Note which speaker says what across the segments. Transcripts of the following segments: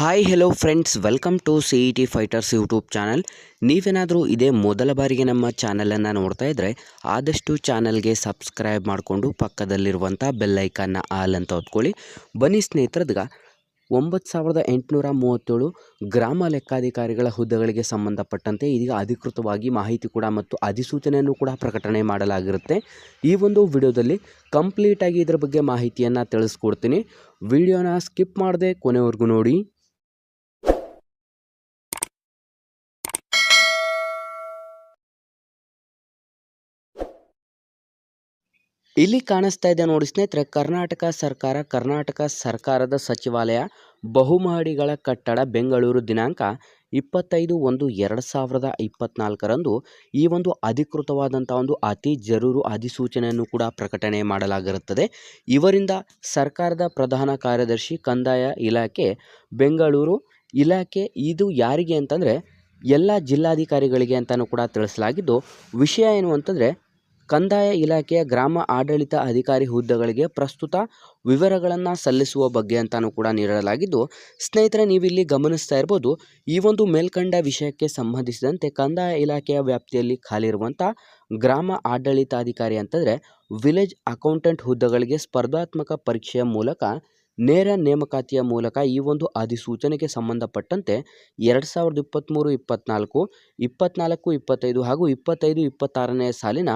Speaker 1: Hi hello friends, welcome to CET fighters YouTube channel. ನೀವೇನಾದರೂ ಇದೇ ಮೊದಲ ಬಾರಿಗೆ ನಮ್ಮ ಚಾನಲನ್ನು ನೋಡ್ತಾ ಇದ್ದರೆ ಆದಷ್ಟು ಚಾನಲ್ಗೆ ಸಬ್ಸ್ಕ್ರೈಬ್ ಮಾಡಿಕೊಂಡು ಪಕ್ಕದಲ್ಲಿರುವಂಥ ಬೆಲ್ಲೈಕನ್ನ ಆಲ್ ಅಂತ ಹೊತ್ಕೊಳ್ಳಿ. ಬನ್ನಿ ಸ್ನೇಹಿತರದ್ಗ 9837 ಗ್ರಾಮ ಲೆಕ್ಕಾಧಿಕಾರಿಗಳ ಹುದ್ದೆಗಳಿಗೆ ಸಂಬಂಧಪಟ್ಟಂತೆ ಇದೀಗ ಅಧಿಕೃತವಾಗಿ ಮಾಹಿತಿ ಕೂಡ ಮತ್ತು ಅಧಿಸೂಚನೆಯನ್ನು ಕೂಡ ಪ್ರಕಟಣೆ ಮಾಡಲಾಗಿರುತ್ತೆ. ಈ ಒಂದು ವಿಡಿಯೋದಲ್ಲಿ ಕಂಪ್ಲೀಟಾಗಿ ಇದರ ಬಗ್ಗೆ ಮಾಹಿತಿಯನ್ನು ತಿಳಿಸ್ಕೊಡ್ತೀನಿ. ವಿಡಿಯೋನ ಸ್ಕಿಪ್ ಮಾಡದೆ ಕೊನೆವರೆಗೂ ನೋಡಿ. ಇಲ್ಲಿ ಕಾಣಿಸ್ತಾ ಇದೆ ನೋಡಿ ಸ್ನೇಹಿತರೆ, ಕರ್ನಾಟಕ ಸರ್ಕಾರದ ಸಚಿವಾಲಯ ಬಹುಮಹಡಿಗಳ ಕಟ್ಟಡ ಬೆಂಗಳೂರು ದಿನಾಂಕ 25/1/2024 ಈ ಒಂದು ಅಧಿಕೃತವಾದಂಥ ಒಂದು ಅತಿ ಜರೂರು ಅಧಿಸೂಚನೆಯನ್ನು ಕೂಡ ಪ್ರಕಟಣೆ ಮಾಡಲಾಗಿರುತ್ತದೆ. ಇವರಿಂದ ಸರ್ಕಾರದ ಪ್ರಧಾನ ಕಾರ್ಯದರ್ಶಿ ಕಂದಾಯ ಇಲಾಖೆ ಬೆಂಗಳೂರು ಇಲಾಖೆ, ಇದು ಯಾರಿಗೆ ಅಂತಂದರೆ ಎಲ್ಲ ಜಿಲ್ಲಾಧಿಕಾರಿಗಳಿಗೆ ಅಂತಲೂ ಕೂಡ ತಿಳಿಸಲಾಗಿದ್ದು, ವಿಷಯ ಏನು ಅಂತಂದರೆ ಕಂದಾಯ ಇಲಾಖೆಯ ಗ್ರಾಮ ಆಡಳಿತ ಅಧಿಕಾರಿ ಹುದ್ದೆಗಳಿಗೆ ಪ್ರಸ್ತುತ ವಿವರಗಳನ್ನು ಸಲ್ಲಿಸುವ ಬಗ್ಗೆ ಅಂತಲೂ ಕೂಡ ನೀಡಲಾಗಿದ್ದು, ಸ್ನೇಹಿತರೆ ನೀವಿಲ್ಲಿ ಗಮನಿಸ್ತಾ ಇರ್ಬೋದು, ಈ ಒಂದು ಮೇಲ್ಕಂಡ ವಿಷಯಕ್ಕೆ ಸಂಬಂಧಿಸಿದಂತೆ ಕಂದಾಯ ಇಲಾಖೆಯ ವ್ಯಾಪ್ತಿಯಲ್ಲಿ ಖಾಲಿರುವಂಥ ಗ್ರಾಮ ಆಡಳಿತಾಧಿಕಾರಿ ಅಂತಂದರೆ ವಿಲೇಜ್ ಅಕೌಂಟೆಂಟ್ ಹುದ್ದೆಗಳಿಗೆ ಸ್ಪರ್ಧಾತ್ಮಕ ಪರೀಕ್ಷೆಯ ಮೂಲಕ ನೇರ ನೇಮಕಾತಿಯ ಮೂಲಕ ಈ ಒಂದು ಅಧಿಸೂಚನೆಗೆ ಸಂಬಂಧಪಟ್ಟಂತೆ 2023-24, 24-25 ಹಾಗೂ 25-26ನೇ ಸಾಲಿನ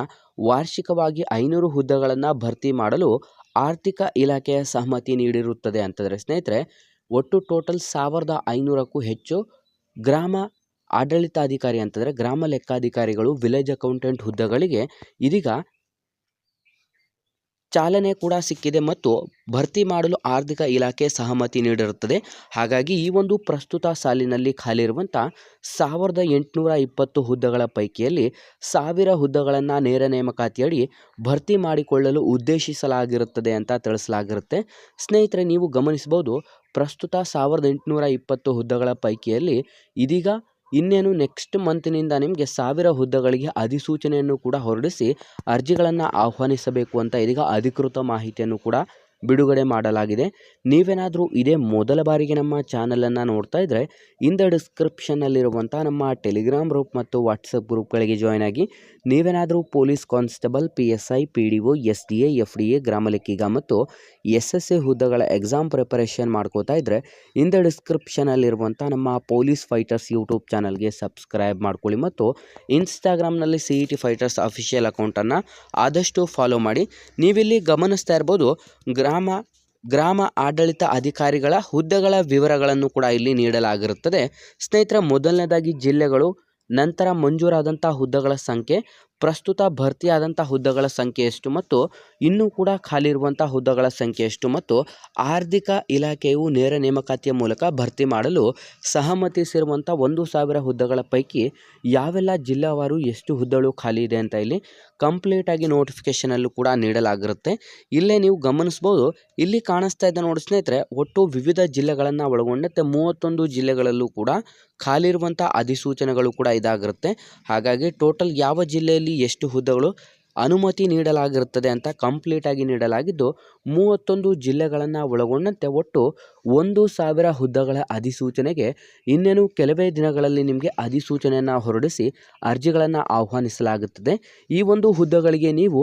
Speaker 1: ವಾರ್ಷಿಕವಾಗಿ 500 ಹುದ್ದೆಗಳನ್ನು ಭರ್ತಿ ಮಾಡಲು ಆರ್ಥಿಕ ಇಲಾಖೆಯ ಸಹಮತಿ ನೀಡಿರುತ್ತದೆ ಅಂತಂದರೆ ಸ್ನೇಹಿತರೆ, ಒಟ್ಟು ಟೋಟಲ್ 1500ಕ್ಕೂ ಹೆಚ್ಚು ಗ್ರಾಮ ಆಡಳಿತಾಧಿಕಾರಿ ಅಂತಂದರೆ ಗ್ರಾಮ ಲೆಕ್ಕಾಧಿಕಾರಿಗಳು ವಿಲೇಜ್ ಅಕೌಂಟೆಂಟ್ ಹುದ್ದೆಗಳಿಗೆ ಇದೀಗ ಚಾಲನೆ ಕೂಡ ಸಿಕ್ಕಿದೆ ಮತ್ತು ಭರ್ತಿ ಮಾಡಲು ಆರ್ಥಿಕ ಇಲಾಖೆ ಸಹಮತಿ ನೀಡಿರುತ್ತದೆ. ಹಾಗಾಗಿ ಈ ಒಂದು ಪ್ರಸ್ತುತ ಸಾಲಿನಲ್ಲಿ ಖಾಲಿರುವಂಥ 1820 ಹುದ್ದೆಗಳ ಪೈಕಿಯಲ್ಲಿ 1000 ಹುದ್ದೆಗಳನ್ನು ನೇರ ನೇಮಕಾತಿಯಡಿ ಭರ್ತಿ ಮಾಡಿಕೊಳ್ಳಲು ಉದ್ದೇಶಿಸಲಾಗಿರುತ್ತದೆ ಅಂತ ತಿಳಿಸಲಾಗಿರುತ್ತೆ. ಸ್ನೇಹಿತರೆ ನೀವು ಗಮನಿಸಬಹುದು, ಪ್ರಸ್ತುತ 1820 ಹುದ್ದೆಗಳ ಪೈಕಿಯಲ್ಲಿ ಇದೀಗ ಇನ್ನೇನು ನೆಕ್ಸ್ಟ್ ಮಂತಿನಿಂದ ನಿಮಗೆ 1000 ಹುದ್ದೆಗಳಿಗೆ ಅಧಿಸೂಚನೆಯನ್ನು ಕೂಡ ಹೊರಡಿಸಿ ಅರ್ಜಿಗಳನ್ನು ಆಹ್ವಾನಿಸಬೇಕು ಅಂತ ಇದೀಗ ಅಧಿಕೃತ ಮಾಹಿತಿಯನ್ನು ಕೂಡ ಬಿಡುಗಡೆ ಮಾಡಲಾಗಿದೆ. ನೀವೇನಾದರೂ ಇದೇ ಮೊದಲ ಬಾರಿಗೆ ನಮ್ಮ ಚಾನಲನ್ನು ನೋಡ್ತಾ ಇದ್ದರೆ ಇನ್ ದ ಡಿಸ್ಕ್ರಿಪ್ಷನ್ನಲ್ಲಿರುವಂಥ ನಮ್ಮ ಟೆಲಿಗ್ರಾಮ್ ಗ್ರೂಪ್ ಮತ್ತು ವಾಟ್ಸಪ್ ಗ್ರೂಪ್ಗಳಿಗೆ ಜಾಯ್ನ್ ಆಗಿ. ನೀವೇನಾದರೂ police constable, PSI, PDO, SDA, FDA, ಗ್ರಾಮ ಲೆಕ್ಕಿಗ ಮತ್ತು SSA ಹುದ್ದೆಗಳ ಎಕ್ಸಾಮ್ ಪ್ರಿಪರೇಷನ್ ಮಾಡ್ಕೋತಾ ಇದ್ದರೆ ಇನ್ ದ ಡಿಸ್ಕ್ರಿಪ್ಷನಲ್ಲಿರುವಂಥ ನಮ್ಮ ಪೊಲೀಸ್ ಫೈಟರ್ಸ್ ಯೂಟ್ಯೂಬ್ ಚಾನಲ್ಗೆ ಸಬ್ಸ್ಕ್ರೈಬ್ ಮಾಡ್ಕೊಳ್ಳಿ ಮತ್ತು ಇನ್ಸ್ಟಾಗ್ರಾಮ್ನಲ್ಲಿ CET ಫೈಟರ್ಸ್ ಅಫಿಷಿಯಲ್ ಅಕೌಂಟನ್ನು ಆದಷ್ಟು ಫಾಲೋ ಮಾಡಿ. ನೀವಿಲ್ಲಿ ಗಮನಿಸ್ತಾ ಇರ್ಬೋದು, ಗ್ರಾಮ ಆಡಳಿತ ಅಧಿಕಾರಿಗಳ ಹುದ್ದೆಗಳ ವಿವರಗಳನ್ನು ಕೂಡ ಇಲ್ಲಿ ನೀಡಲಾಗಿರುತ್ತದೆ. ಸ್ನೇಹಿತರೆ, ಮೊದಲನೇದಾಗಿ ಜಿಲ್ಲೆಗಳು, ನಂತರ ಮಂಜೂರಾದಂಥ ಹುದ್ದೆಗಳ ಸಂಖ್ಯೆ, ಪ್ರಸ್ತುತ ಭರ್ತಿಯಾದಂಥ ಹುದ್ದೆಗಳ ಸಂಖ್ಯೆ ಎಷ್ಟು ಮತ್ತು ಇನ್ನೂ ಕೂಡ ಖಾಲಿ ಇರುವಂಥ ಹುದ್ದೆಗಳ ಸಂಖ್ಯೆ ಎಷ್ಟು ಮತ್ತು ಆರ್ಥಿಕ ಇಲಾಖೆಯು ನೇರ ನೇಮಕಾತಿಯ ಮೂಲಕ ಭರ್ತಿ ಮಾಡಲು ಸಹಮತಿಸಿರುವಂಥ 1000 ಹುದ್ದೆಗಳ ಪೈಕಿ ಯಾವೆಲ್ಲ ಜಿಲ್ಲಾವಾರು ಎಷ್ಟು ಹುದ್ದೆಗಳು ಖಾಲಿ ಇದೆ ಅಂತ ಇಲ್ಲಿ ಕಂಪ್ಲೀಟಾಗಿ ನೋಟಿಫಿಕೇಷನಲ್ಲೂ ಕೂಡ ನೀಡಲಾಗಿರುತ್ತೆ. ಇಲ್ಲೇ ನೀವು ಗಮನಿಸ್ಬೋದು, ಇಲ್ಲಿ ಕಾಣಿಸ್ತಾ ಇದೆ ನೋಡಿ ಸ್ನೇಹಿತರೆ, ಒಟ್ಟು ವಿವಿಧ ಜಿಲ್ಲೆಗಳನ್ನು ಒಳಗೊಂಡಂತೆ 31 ಜಿಲ್ಲೆಗಳಲ್ಲೂ ಕೂಡ ಖಾಲಿ ಇರುವಂಥ ಅಧಿಸೂಚನೆಗಳು ಕೂಡ ಇದಾಗಿರುತ್ತೆ. ಹಾಗಾಗಿ ಟೋಟಲ್ ಯಾವ ಜಿಲ್ಲೆಯಲ್ಲಿ ಎಷ್ಟು ಹುದ್ದೆಗಳು ಅನುಮತಿ ನೀಡಲಾಗಿರುತ್ತದೆ ಅಂತ ಕಂಪ್ಲೀಟಾಗಿ ನೀಡಲಾಗಿದ್ದು, 31 ಜಿಲ್ಲೆಗಳನ್ನು ಒಳಗೊಂಡಂತೆ ಒಟ್ಟು 1000 ಹುದ್ದೆಗಳ ಅಧಿಸೂಚನೆಗೆ ಇನ್ನೇನು ಕೆಲವೇ ದಿನಗಳಲ್ಲಿ ನಿಮಗೆ ಅಧಿಸೂಚನೆಯನ್ನು ಹೊರಡಿಸಿ ಅರ್ಜಿಗಳನ್ನು ಆಹ್ವಾನಿಸಲಾಗುತ್ತದೆ. ಈ ಒಂದು ಹುದ್ದೆಗಳಿಗೆ ನೀವು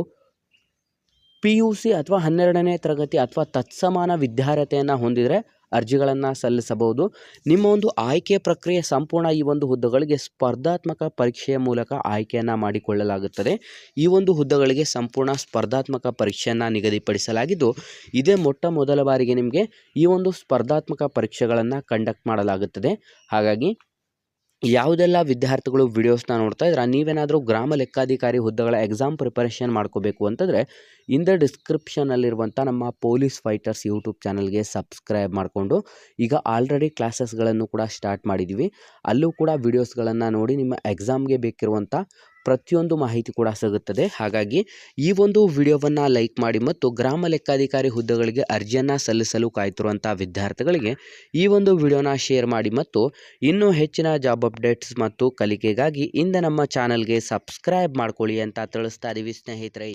Speaker 1: PUC ಅಥವಾ 12ನೇ ತರಗತಿ ಅಥವಾ ತತ್ಸಮಾನ ವಿದ್ಯಾರ್ಹತೆಯನ್ನು ಹೊಂದಿದರೆ ಅರ್ಜಿಗಳನ್ನು ಸಲ್ಲಿಸಬಹುದು. ನಿಮ್ಮ ಒಂದು ಆಯ್ಕೆ ಪ್ರಕ್ರಿಯೆ ಸಂಪೂರ್ಣ ಈ ಒಂದು ಹುದ್ದೆಗಳಿಗೆ ಸ್ಪರ್ಧಾತ್ಮಕ ಪರೀಕ್ಷೆಯ ಮೂಲಕ ಆಯ್ಕೆಯನ್ನು ಮಾಡಿಕೊಳ್ಳಲಾಗುತ್ತದೆ. ಈ ಒಂದು ಹುದ್ದೆಗಳಿಗೆ ಸಂಪೂರ್ಣ ಸ್ಪರ್ಧಾತ್ಮಕ ಪರೀಕ್ಷೆಯನ್ನು ನಿಗದಿಪಡಿಸಲಾಗಿದ್ದು, ಇದೇ ಮೊದಲ ಬಾರಿಗೆ ನಿಮಗೆ ಈ ಒಂದು ಸ್ಪರ್ಧಾತ್ಮಕ ಪರೀಕ್ಷೆಗಳನ್ನು ಕಂಡಕ್ಟ್ ಮಾಡಲಾಗುತ್ತದೆ. ಹಾಗಾಗಿ ಯಾವುದೆಲ್ಲ ವಿದ್ಯಾರ್ಥಿಗಳು ವಿಡಿಯೋಸ್ನ ನೋಡ್ತಾ ಇದ್ರೆ ನೀವೇನಾದರೂ ಗ್ರಾಮ ಲೆಕ್ಕಾಧಿಕಾರಿ ಹುದ್ದೆಗಳ ಎಕ್ಸಾಮ್ ಪ್ರಿಪರೇಷನ್ ಮಾಡ್ಕೋಬೇಕು ಅಂತಂದರೆ ಇನ್ ದ ಡಿಸ್ಕ್ರಿಪ್ಷನಲ್ಲಿರುವಂಥ ನಮ್ಮ ಪೊಲೀಸ್ ಫೈಟರ್ಸ್ ಯೂಟ್ಯೂಬ್ ಚಾನಲ್ಗೆ ಸಬ್ಸ್ಕ್ರೈಬ್ ಮಾಡಿಕೊಂಡು, ಈಗ ಆಲ್ರೆಡಿ ಕ್ಲಾಸಸ್ಗಳನ್ನು ಕೂಡ ಸ್ಟಾರ್ಟ್ ಮಾಡಿದ್ದೀವಿ, ಅಲ್ಲೂ ಕೂಡ ವಿಡಿಯೋಸ್ಗಳನ್ನು ನೋಡಿ ನಿಮ್ಮ ಎಕ್ಸಾಮ್ಗೆ ಬೇಕಿರುವಂಥ ಪ್ರತಿಯೊಂದು ಮಾಹಿತಿ ಕೂಡ ಸಿಗುತ್ತದೆ. ಹಾಗಾಗಿ ಈ ಒಂದು ವಿಡಿಯೋವನ್ನು ಲೈಕ್ ಮಾಡಿ ಮತ್ತು ಗ್ರಾಮ ಲೆಕ್ಕಾಧಿಕಾರಿ ಹುದ್ದೆಗಳಿಗೆ ಅರ್ಜಿಯನ್ನು ಸಲ್ಲಿಸಲು ಕಾಯ್ತಿರುವಂಥ ವಿದ್ಯಾರ್ಥಿಗಳಿಗೆ ಈ ಒಂದು ವಿಡಿಯೋನ ಶೇರ್ ಮಾಡಿ ಮತ್ತು ಇನ್ನೂ ಹೆಚ್ಚಿನ ಜಾಬ್ ಅಪ್ಡೇಟ್ಸ್ ಮತ್ತು ಕಲಿಕೆಗಾಗಿ ಇಂದ ನಮ್ಮ ಚಾನಲ್ಗೆ ಸಬ್ಸ್ಕ್ರೈಬ್ ಮಾಡ್ಕೊಳ್ಳಿ ಅಂತ ತಿಳಿಸ್ತಾ ಇದ್ದೀವಿ ಸ್ನೇಹಿತರೆ.